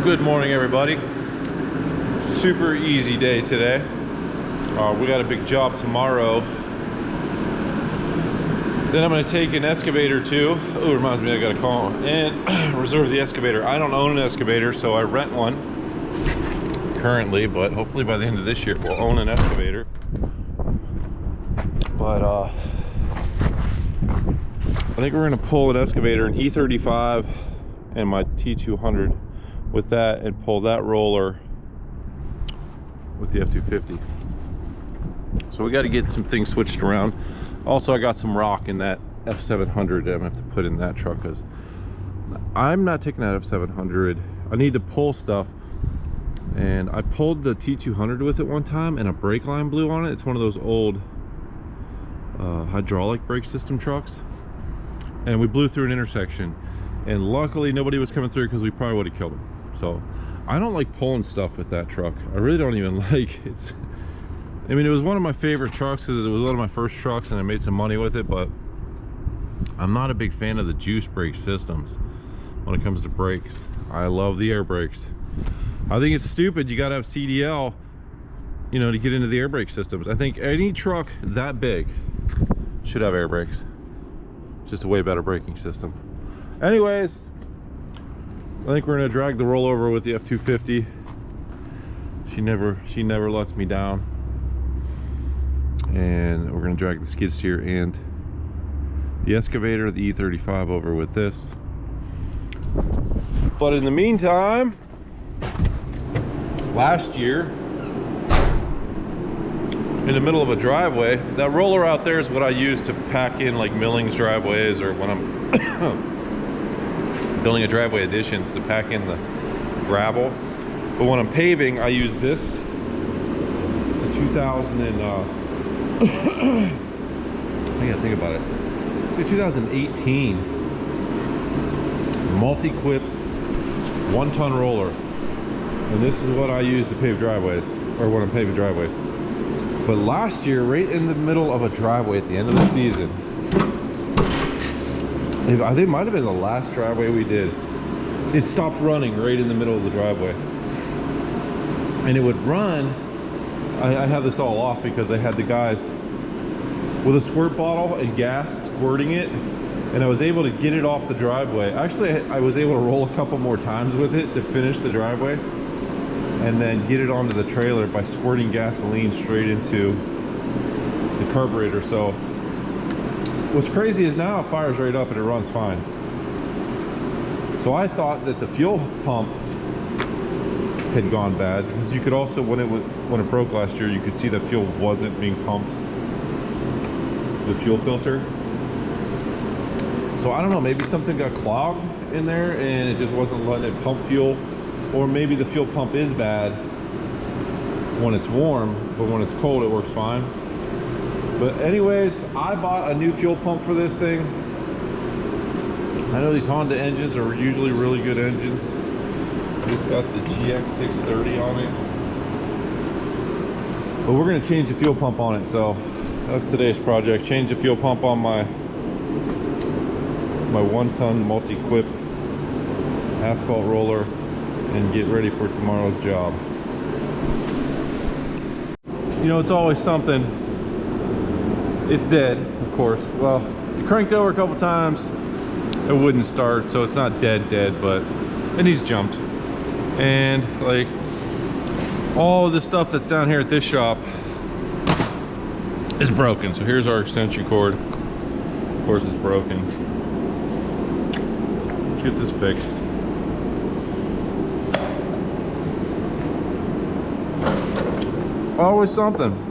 Good morning, everybody. Super easy day today. We got a big job tomorrow. Then I'm going to take an excavator too. Oh, reminds me I got to call and reserve the excavator. I don't own an excavator, so I rent one currently, but hopefully by the end of this year we'll own an excavator. But I think we're going to pull an excavator, an E35 and my T200 with that, and pull that roller with the F250. So we got to get some things switched around. Also, I got some rock in that F700 that I'm gonna have to put in that truck, because I'm not taking that F700. I need to pull stuff, and I pulled the T200 with it one time and a brake line blew on it. It's one of those old hydraulic brake system trucks, and we blew through an intersection, and luckily nobody was coming through, because we probably would have killed him. So I don't like pulling stuff with that truck. I really don't even like it. I mean, it was one of my favorite trucks because it was one of my first trucks and I made some money with it, but I'm not a big fan of the juice brake systems when it comes to brakes. I love the air brakes. I think it's stupid. You gotta have CDL, you know, to get into the air brake systems. I think any truck that big should have air brakes. Just a way better braking system. Anyways, I think we're gonna drag the rollover with the F250. She never lets me down. And we're gonna drag the skid steer and the excavator, the E35, over with this. But in the meantime, last year, in the middle of a driveway, that roller out there is what I use to pack in like millings driveways, or when I'm building a driveway additions, to pack in the gravel. But when I'm paving, I use this. It's a 2000 and I gotta think about it. It's a 2018 Multiquip 1-ton roller, and this is what I use to pave driveways, or when I'm paving driveways. But last year, right in the middle of a driveway at the end of the season, I think it might have been the last driveway we did, it stopped running right in the middle of the driveway. And it would run, I have this all off because I had the guys with a squirt bottle and gas squirting it, and I was able to get it off the driveway. Actually, I was able to roll a couple more times with it to finish the driveway, and then get it onto the trailer by squirting gasoline straight into the carburetor. So what's crazy is now it fires right up and it runs fine. So I thought that the fuel pump had gone bad, because you could also, when it broke last year, you could see that fuel wasn't being pumped, the fuel filter. So I don't know, maybe something got clogged in there and it just wasn't letting it pump fuel, or maybe the fuel pump is bad when it's warm, but when it's cold it works fine. But anyways, I bought a new fuel pump for this thing. I know these Honda engines are usually really good engines. It's got the GX630 on it, but we're going to change the fuel pump on it. So that's today's project: change the fuel pump on my 1-ton Multiquip asphalt roller and get ready for tomorrow's job. You know, it's always something. It's dead, of course. Well, it cranked over a couple times, it wouldn't start, so it's not dead, but it needs jumped. And like all of the stuff that's down here at this shop is broken. So here's our extension cord. Of course it's broken. Let's get this fixed. Always something.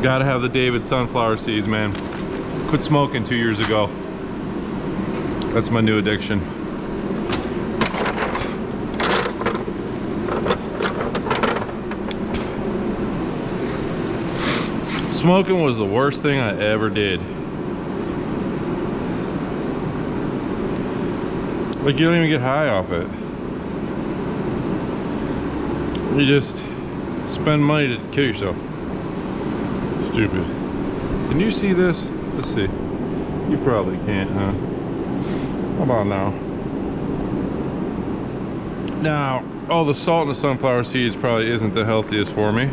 Gotta have the David sunflower seeds, man. Quit smoking 2 years ago. That's my new addiction. Smoking was the worst thing I ever did. Like, you don't even get high off it. You just spend money to kill yourself. Stupid. Can you see this? Let's see. You probably can't, huh? How about now? Now, all the salt in the sunflower seeds probably isn't the healthiest for me.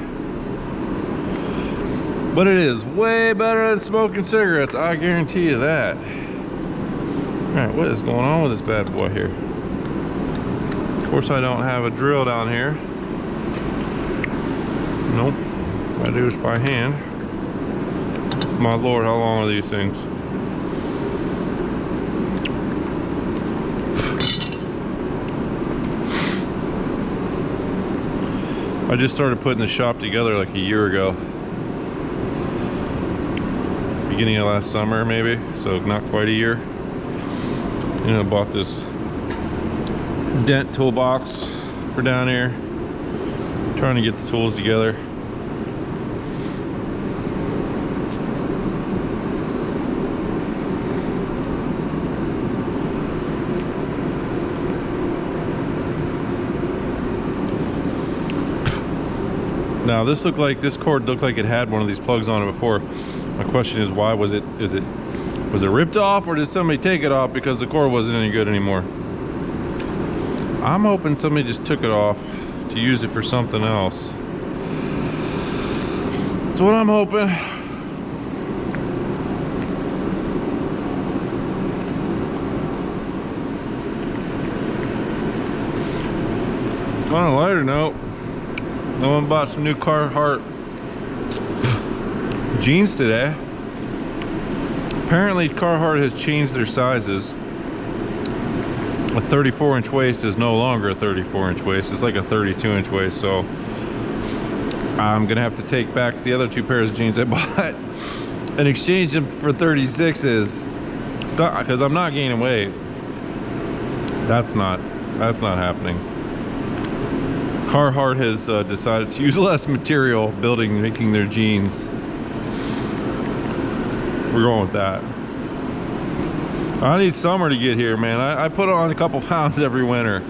But it is way better than smoking cigarettes, I guarantee you that. Alright, what is going on with this bad boy here? Of course I don't have a drill down here. Nope. I do this by hand. My lord, how long are these things? I just started putting the shop together like a year ago. Beginning of last summer maybe, so not quite a year. And I bought this dent toolbox for down here. Trying to get the tools together. Now this cord looked like it had one of these plugs on it before. My question is, why was it ripped off, or did somebody take it off because the cord wasn't any good anymore? I'm hoping somebody just took it off to use it for something else. That's what I'm hoping. On a lighter note, no one bought some new Carhartt jeans today. Apparently Carhartt has changed their sizes. A 34-inch waist is no longer a 34-inch waist. It's like a 32-inch waist. So I'm gonna have to take back the other two pairs of jeans I bought and exchange them for 36s, because I'm not gaining weight. That's not happening. Carhartt has decided to use less material making their jeans. We're going with that. I need summer to get here, man. I put on a couple pounds every winter.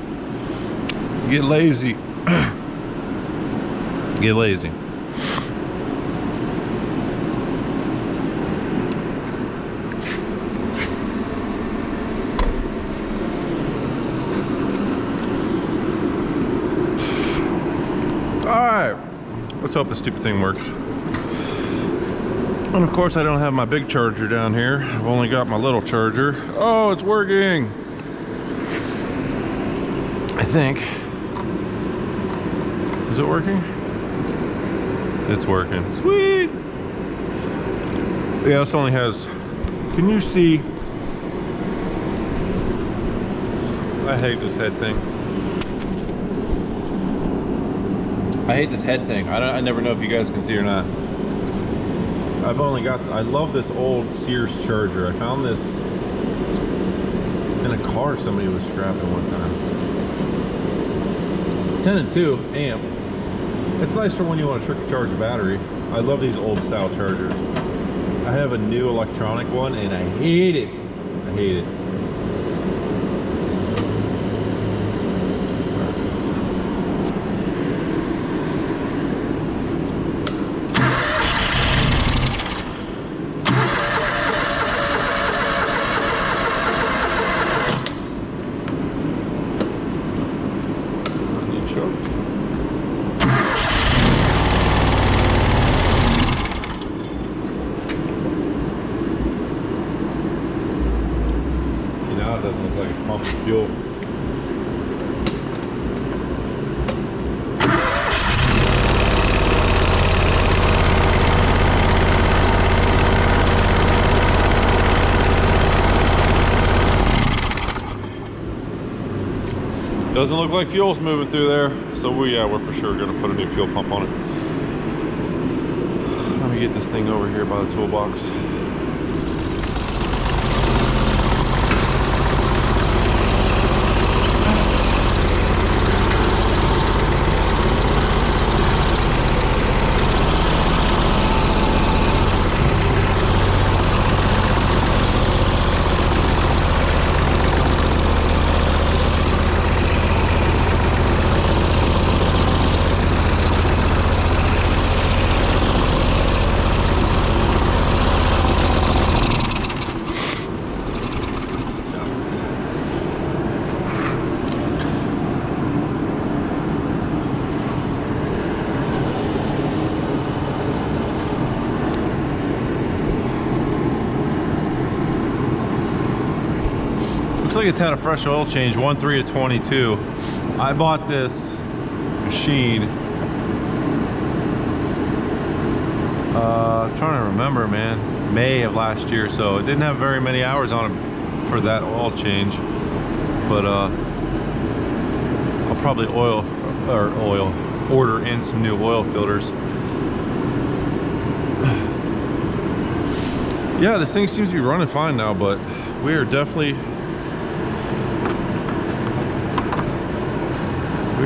Get lazy. Get lazy. Alright, let's hope this stupid thing works. And of course I don't have my big charger down here. I've only got my little charger. Oh, it's working! I think. Is it working? It's working. Sweet! Yeah, this only has... Can you see? I hate this head thing. I hate this head thing. I never know if you guys can see or not. I love this old Sears charger. I found this in a car somebody was scrapping one time. 10 and 2 amp. It's nice for when you want to charge a battery. I love these old style chargers. I have a new electronic one and I hate it. I hate it. Doesn't look like it's pumping fuel. Doesn't look like fuel's moving through there, so we're for sure gonna put a new fuel pump on it. Let me get this thing over here by the toolbox. Looks like it's had a fresh oil change, 1.3 of 22. I bought this machine. I'm trying to remember, man. May of last year, so it didn't have very many hours on it for that oil change. But I'll probably order in some new oil filters. Yeah, this thing seems to be running fine now, but we are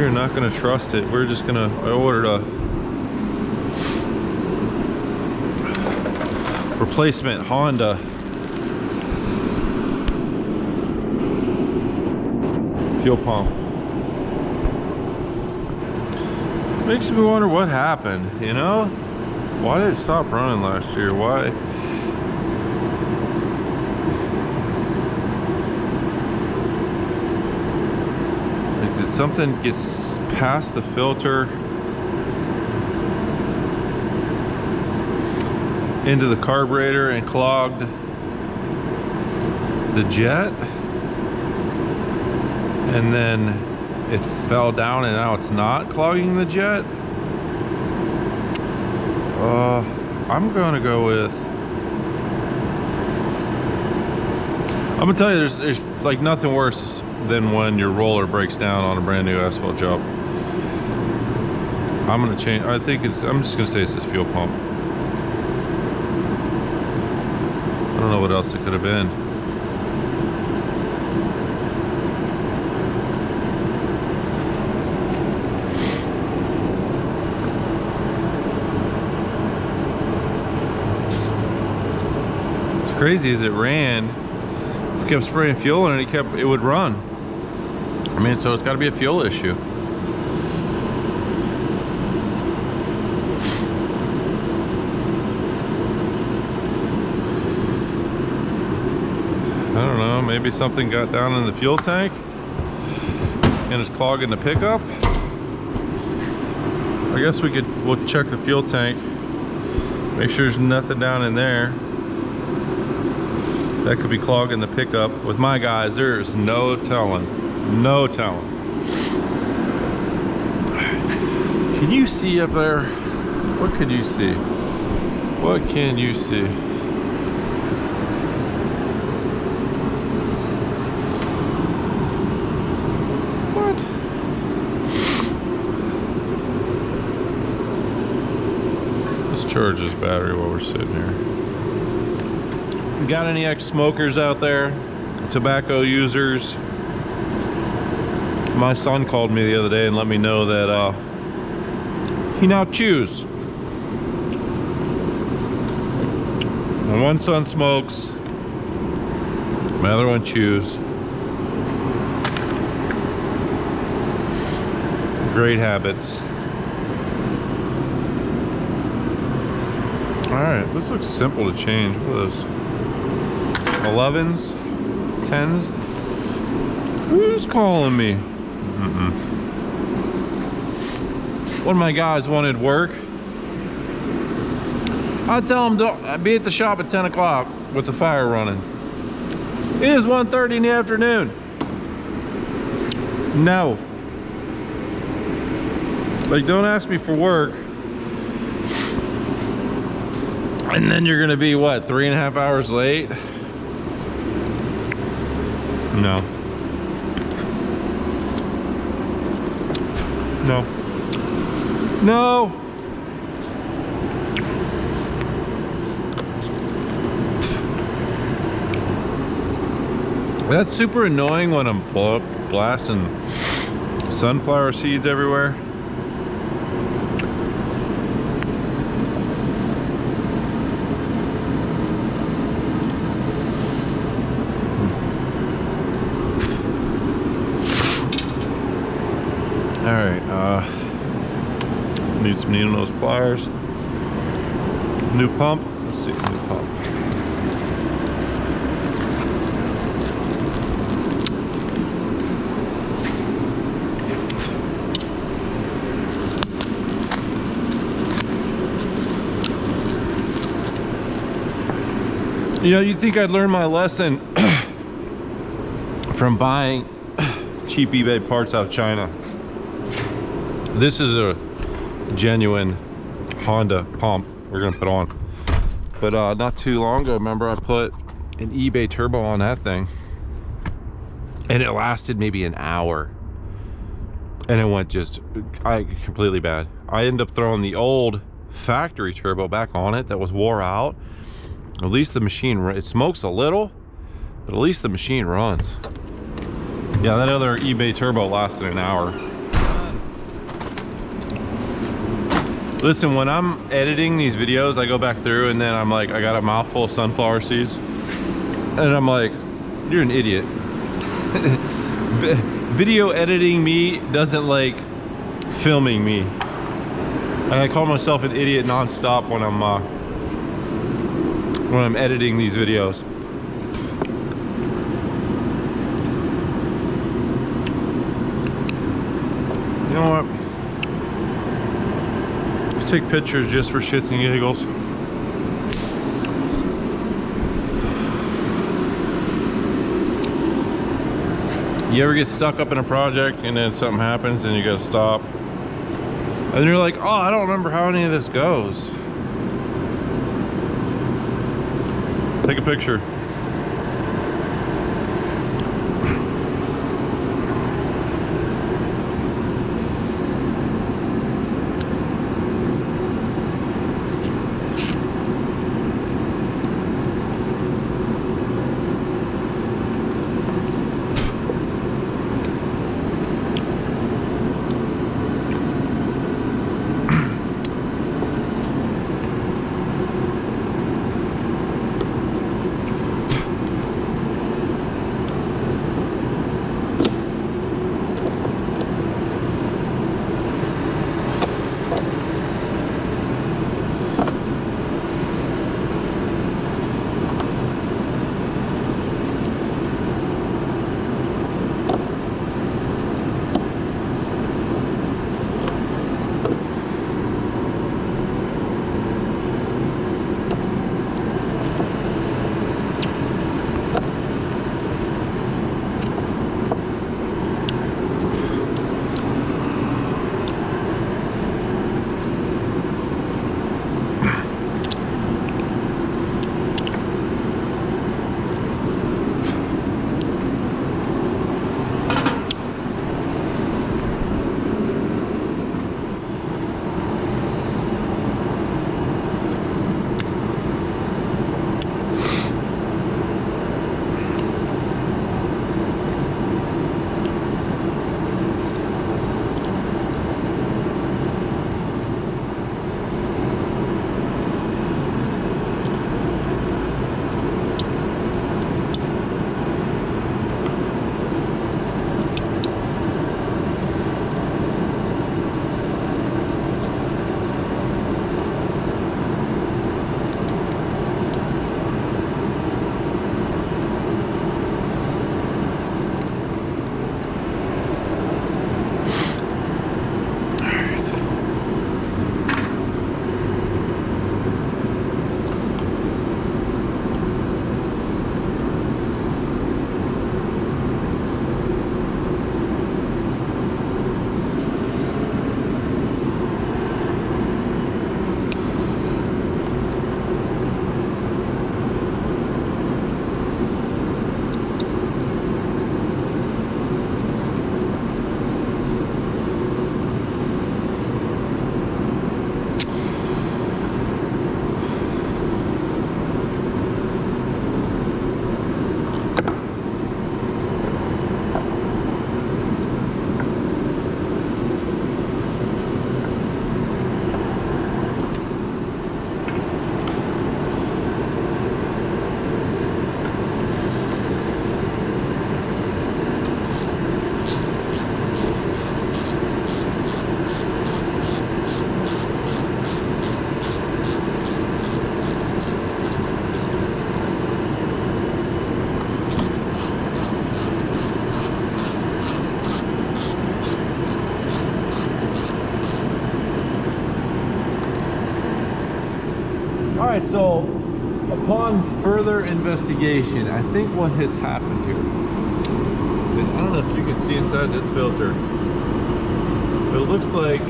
not going to trust it. We're just gonna, I ordered a replacement Honda fuel pump. Makes me wonder what happened, you know? Why did it stop running last year? Why? Like, did something get past the filter into the carburetor and clogged the jet? And then it fell down and now it's not clogging the jet? I'm gonna go with, I'm gonna tell you, there's like nothing worse than when your roller breaks down on a brand new asphalt job. I'm gonna change, I'm just gonna say it's this fuel pump. I don't know what else it could have been. Crazy as it ran, if you kept spraying fuel in it, it would run. I mean, so it's got to be a fuel issue. I don't know, maybe something got down in the fuel tank and is clogging the pickup. I guess we'll check the fuel tank, make sure there's nothing down in there. That could be clogging the pickup. With my guys, there's no telling. No telling. Can you see up there? What can you see? What can you see? What? Let's charge this battery while we're sitting here. Got any ex-smokers out there? Tobacco users? My son called me the other day and let me know that he now chews. My one son smokes, my other one chews. Great habits. Alright, this looks simple to change. What are those? 11s? 10s? Who's calling me? One of my guys wanted work. I tell him don't be at the shop at 10 o'clock with the fire running. It is 1:30 in the afternoon. No. Like, don't ask me for work. And then you're gonna be what, 3.5 hours late? No. No. No. That's super annoying when I'm blasting sunflower seeds everywhere. Alright, need some needle nose pliers. New pump. Let's see, new pump. You know, you'd think I'd learn my lesson from buying cheap eBay parts out of China. This is a genuine Honda pump we're gonna put on. But not too long ago, remember I put an eBay turbo on that thing and it lasted maybe an hour. And it went just completely bad. I ended up throwing the old factory turbo back on it that was wore out. At least the machine, it smokes a little, but at least the machine runs. Yeah, that other eBay turbo lasted an hour. Listen, when I'm editing these videos, I go back through and then I'm like, I got a mouthful of sunflower seeds. And I'm like, you're an idiot. Video editing me doesn't like filming me. And I call myself an idiot non-stop when I'm editing these videos. You know what? Let's take pictures just for shits and giggles. You ever get stuck up in a project and then something happens and you gotta stop? And you're like, oh, I don't remember how any of this goes. Take a picture. Alright, so upon further investigation, I think what has happened here I don't know if you can see inside this filter, but it looks like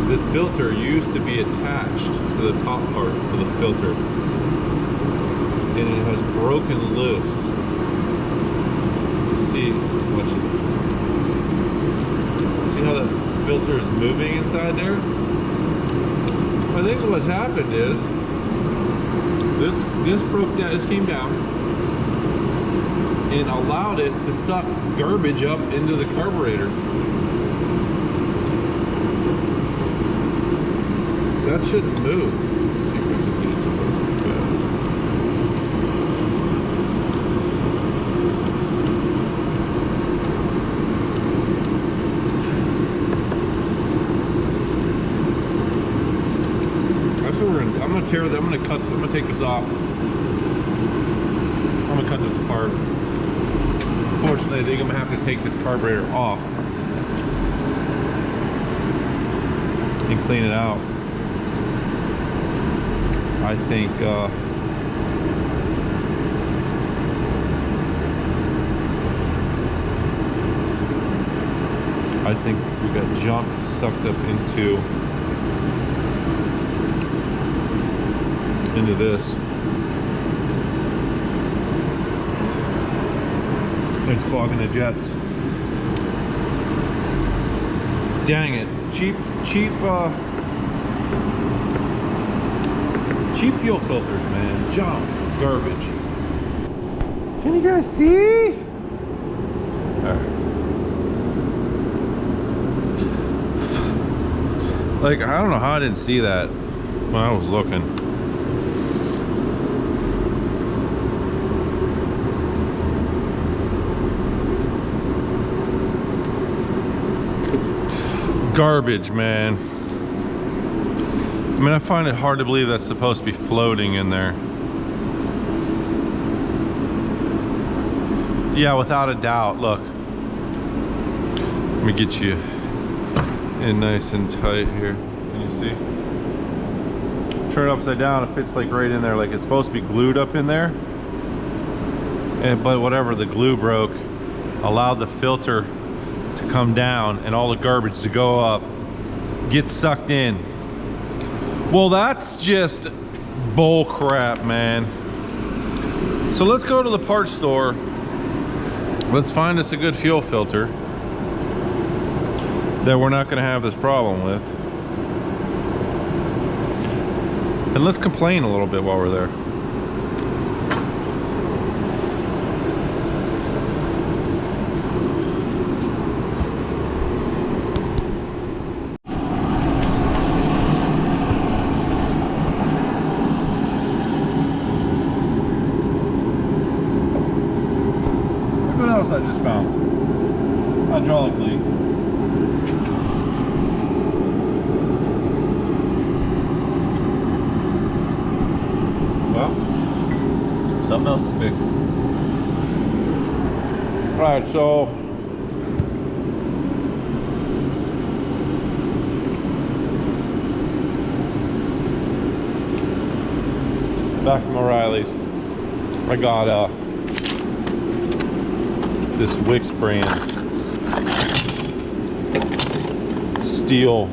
the filter used to be attached to the top part of the filter, and it has broken loose. You see, watch it. See how that filter is moving inside there? I think what's happened is this broke down. This came down and allowed it to suck garbage up into the carburetor. That shouldn't move. Let's see if I can get it to move. That's what we're gonna. I'm gonna tear that. I'm gonna take this off. I'm gonna cut this apart. Unfortunately, I think I'm gonna have to take this carburetor off and clean it out. I think we got junk sucked up into this. It's clogging the jets. Dang it. Cheap fuel filters, man. Junk. Garbage. Can you guys see? Alright. Like, I don't know how I didn't see that when I was looking. Garbage, man. I mean, I find it hard to believe that's supposed to be floating in there. Yeah, without a doubt. Look. Let me get you in nice and tight here. Can you see? Turn it upside down. It fits like right in there, like it's supposed to be glued up in there. But whatever, the glue broke, allowed the filter to come down and all the garbage to go up, get sucked in. Well, that's just bull crap, man. So let's go to the parts store. Let's find us a good fuel filter that we're not going to have this problem with. And let's complain a little bit while we're there. What else I just found? Hydraulic leak. Well, something else to fix. Alright, so back from O'Reilly's, I got this Wix brand steel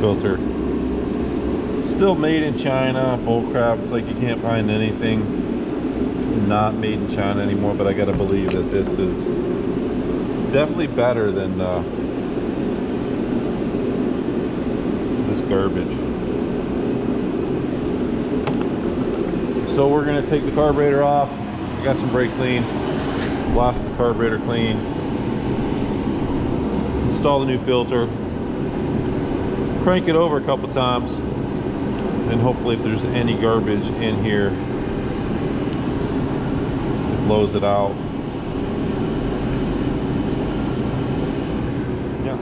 filter. Still made in China. Bullcrap. It's like you can't find anything not made in China anymore, but I gotta believe that this is definitely better than this garbage. So we're gonna take the carburetor off. I got some brake clean, blast the carburetor clean, install the new filter, crank it over a couple times, and hopefully if there's any garbage in here, it blows it out. Yeah.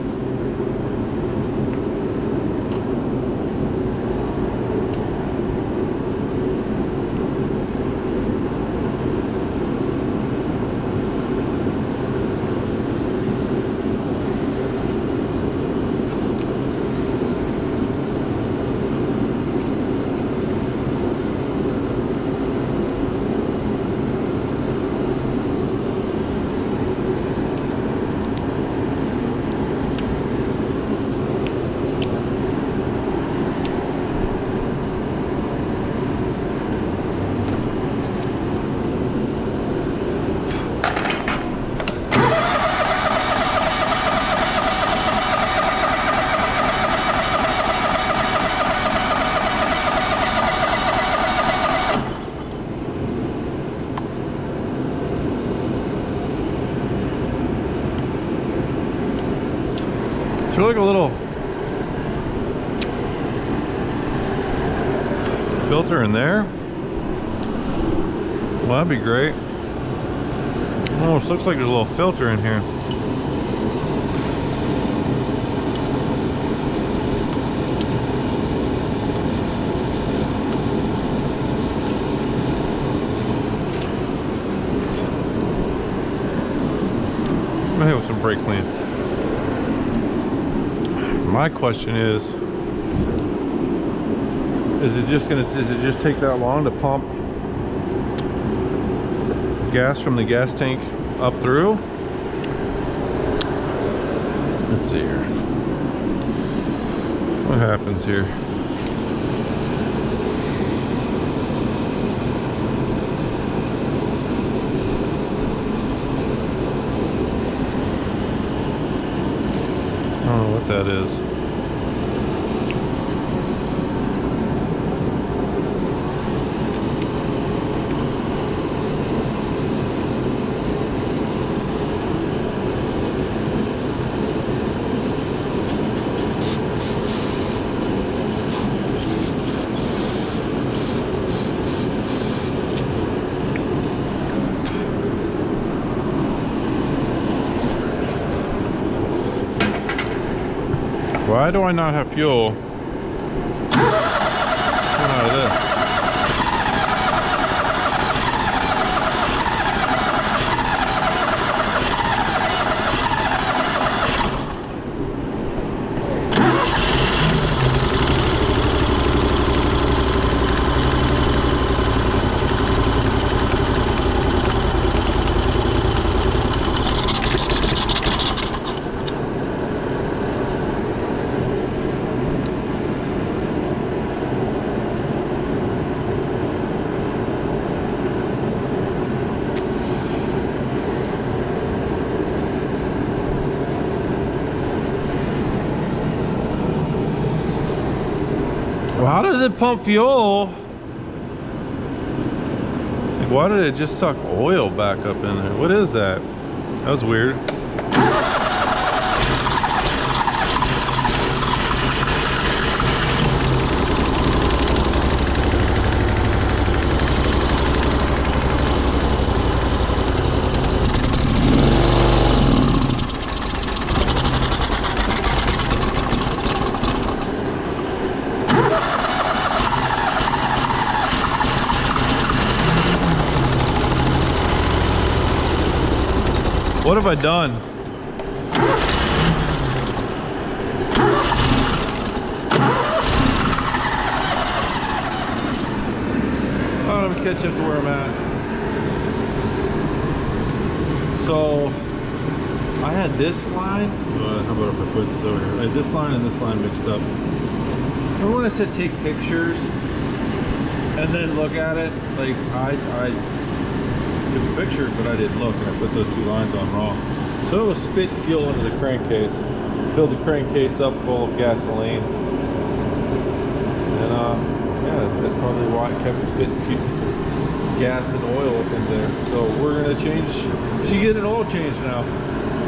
feel like a little filter in there. Well, that'd be great. Almost looks like there's a little filter in here. I'm gonna hit with some brake clean. My question is it just take that long to pump gas from the gas tank up through? Let's see here. What happens here? I don't know what that is. Why do I not have fuel coming out of this? Well, how does it pump fuel? Like, why did it just suck oil back up in there? What is that? That was weird. What have I done? Oh, let me catch up to where I'm at. So, I had this line. How about if I put this over here? I had this line and this line mixed up. Remember when I said take pictures and then look at it? Like, I took a picture, but I didn't look, and I put those two lines on wrong. So it was spitting fuel into the crankcase. Filled the crankcase up full of gasoline. And yeah, that's probably why it kept spitting gas and oil up in there. So we're gonna change, she get an oil change now.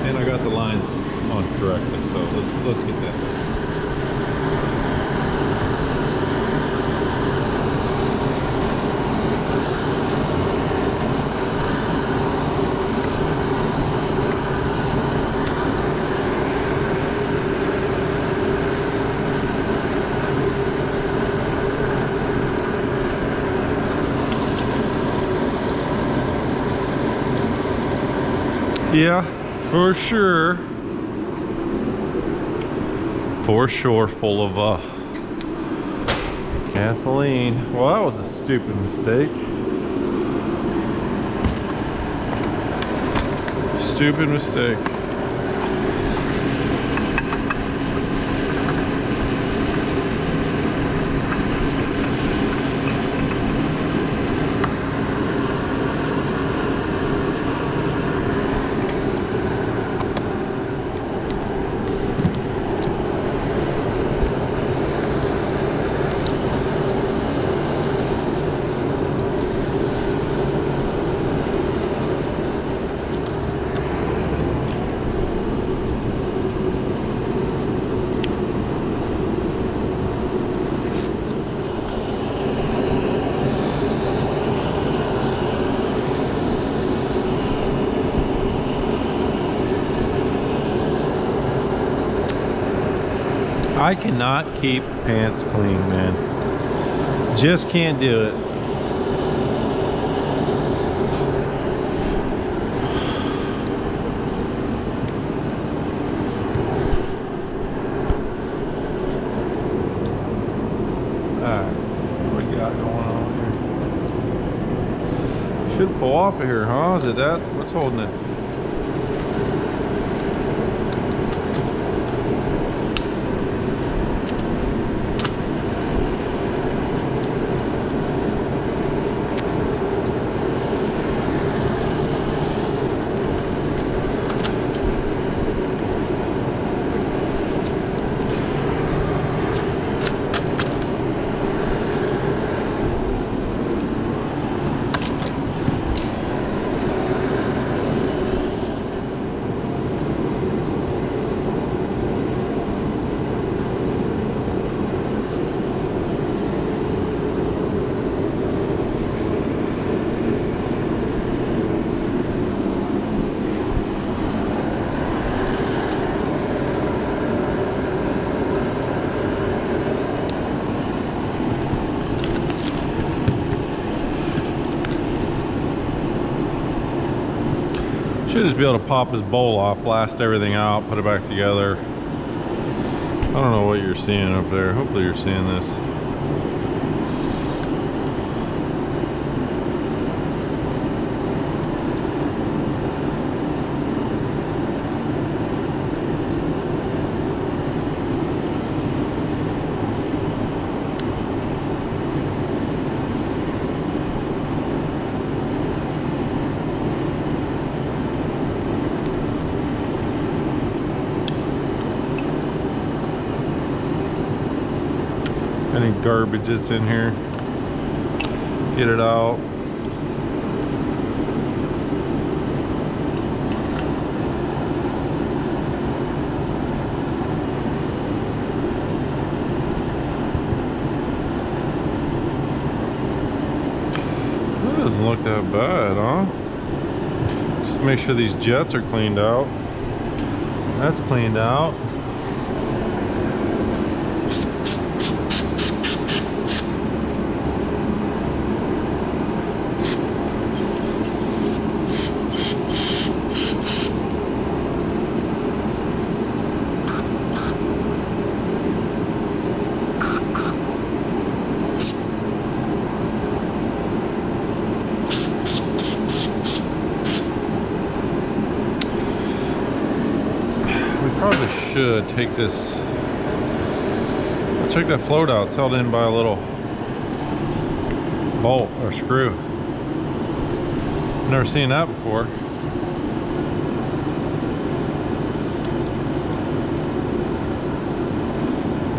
And I got the lines on correctly, so let's get that done. Yeah, for sure full of gasoline. Well, that was a stupid mistake. Stupid mistake. I cannot keep pants clean, man. Just can't do it. Alright, what we got going on here? Should pull off of here, huh? Is it that? What's holding it? Should just be able to pop his bowl off, blast everything out, put it back together. I don't know what you're seeing up there. Hopefully you're seeing this. Any garbage that's in here, get it out. That doesn't look that bad, huh? Just make sure these jets are cleaned out. That's cleaned out. Probably should take this. Check that float out. It's held in by a little bolt or screw. Never seen that before.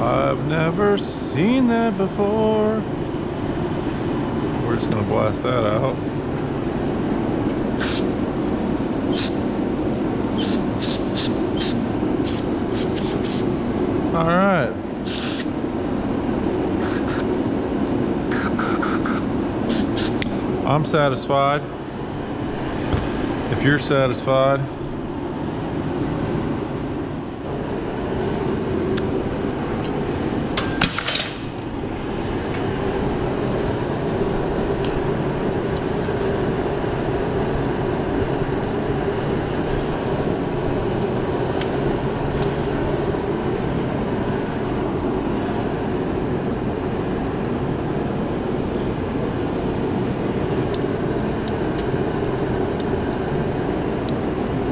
I've never seen that before. We're just gonna blast that out. All right. I'm satisfied. If you're satisfied,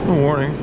no warning.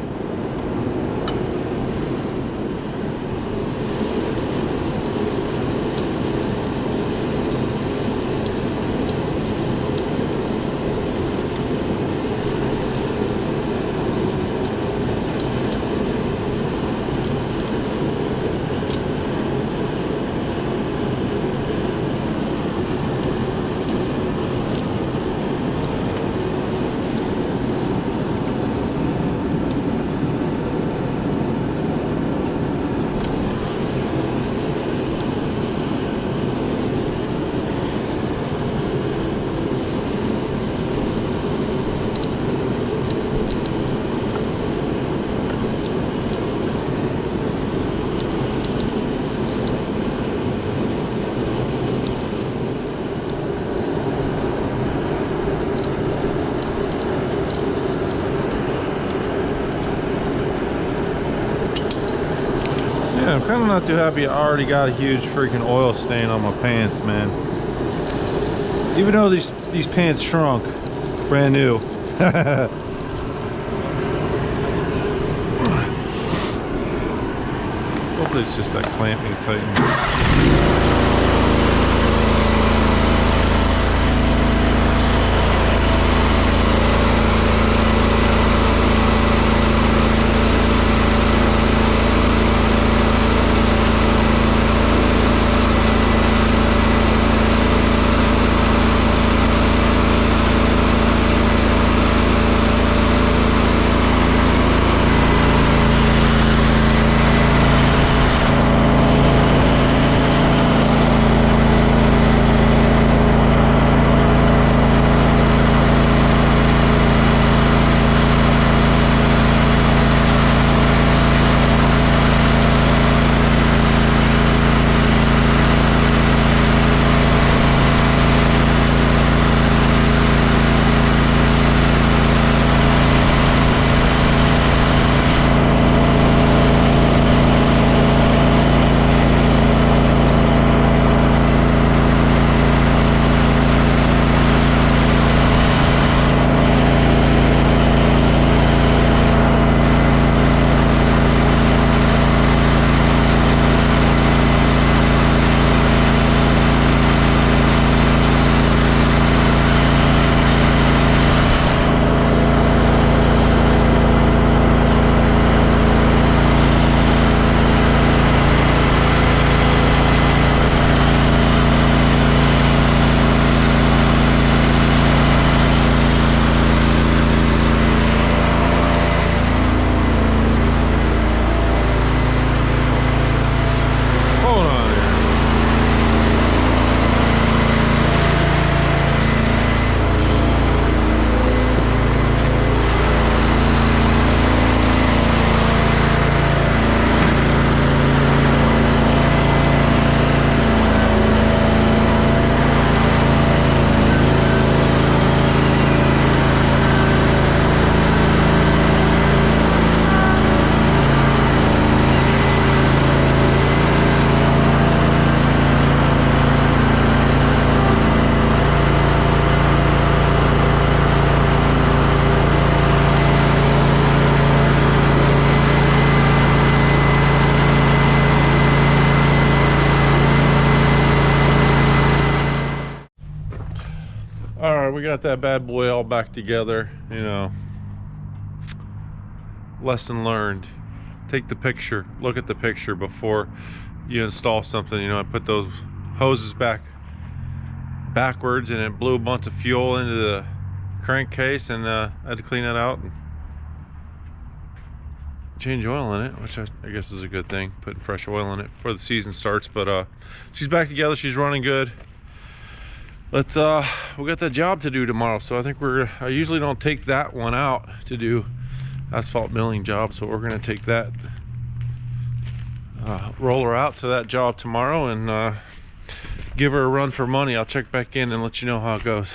not too happy. I already got a huge freaking oil stain on my pants, man. Even though these pants shrunk, brand new. Hopefully it's just that clamping's tightened. We got that bad boy all back together. You know, lesson learned. Take the picture, look at the picture before you install something. You know, I put those hoses backwards and it blew a bunch of fuel into the crankcase, and I had to clean that out and change oil in it, which I guess is a good thing, putting fresh oil in it before the season starts. But she's back together, she's running good. We got that job to do tomorrow, so I think I usually don't take that one out to do asphalt milling job, so we're gonna take that, roll her out to that job tomorrow and give her a run for money. I'll check back in and let you know how it goes.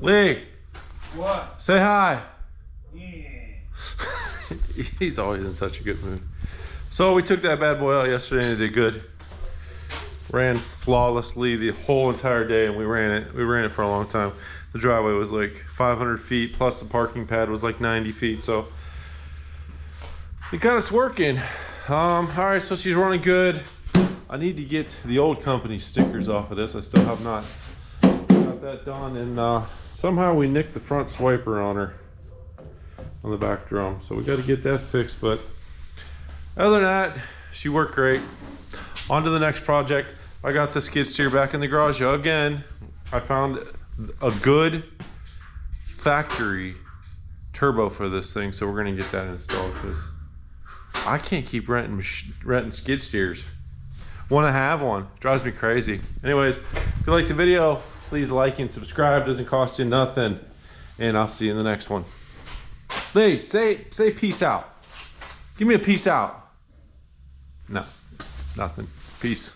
Lee. What? Say hi. Yeah. He's always in such a good mood. So we took that bad boy out yesterday and it did good. Ran flawlessly the whole entire day, and we ran it for a long time. The driveway was like 500 feet plus the parking pad was like 90 feet, so it got it's working. All right, so she's running good. I need to get the old company stickers off of this. I still have not got that done, and somehow we nicked the front swiper on her on the back drum, so we got to get that fixed. But other than that, she worked great. On to the next project. I got the skid steer back in the garage again. I found a good factory turbo for this thing, so we're gonna get that installed because I can't keep renting skid steers. Want to have one? Drives me crazy. Anyways, if you like the video, please like and subscribe. Doesn't cost you nothing, and I'll see you in the next one. Lee, say peace out. Give me a peace out. No, nothing. Peace.